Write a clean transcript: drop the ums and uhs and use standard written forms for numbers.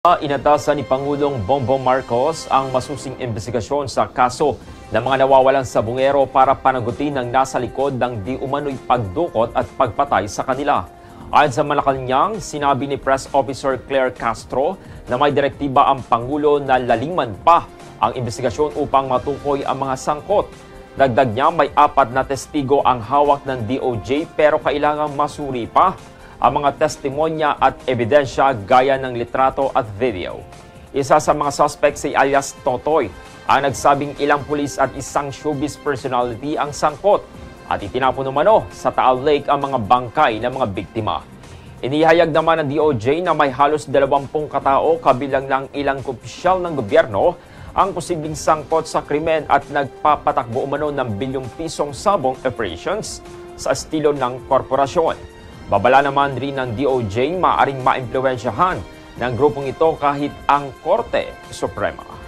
Inatasan ni Pangulong Bongbong Marcos ang masusing investigasyon sa kaso ng mga nawawalan sa bungero para panagutin ang nasa likod ng di umano'y pagdukot at pagpatay sa kanila. Ayon sa Malacanang, sinabi ni Press Officer Claire Castro na may direktiba ang Pangulo na laliman pa ang investigasyon upang matukoy ang mga sangkot. Dagdag niya, may 4 na testigo ang hawak ng DOJ pero kailangang masuri pa ang mga testimonya at ebidensya gaya ng litrato at video. Isa sa mga suspect si alias Totoy ang nagsabing ilang pulis at isang showbiz personality ang sangkot at itinapon umano sa Taal Lake ang mga bangkay ng mga biktima. Inihayag naman ng DOJ na may halos 20 katao kabilang ng ilang opisyal ng gobyerno ang posibleng sangkot sa krimen at nagpapatakbo umano ng bilyong pisong sabong operations sa estilo ng korporasyon. Babala naman rin ng DOJ maaring maimpluwensyahan ng grupong ito kahit ang Korte Suprema.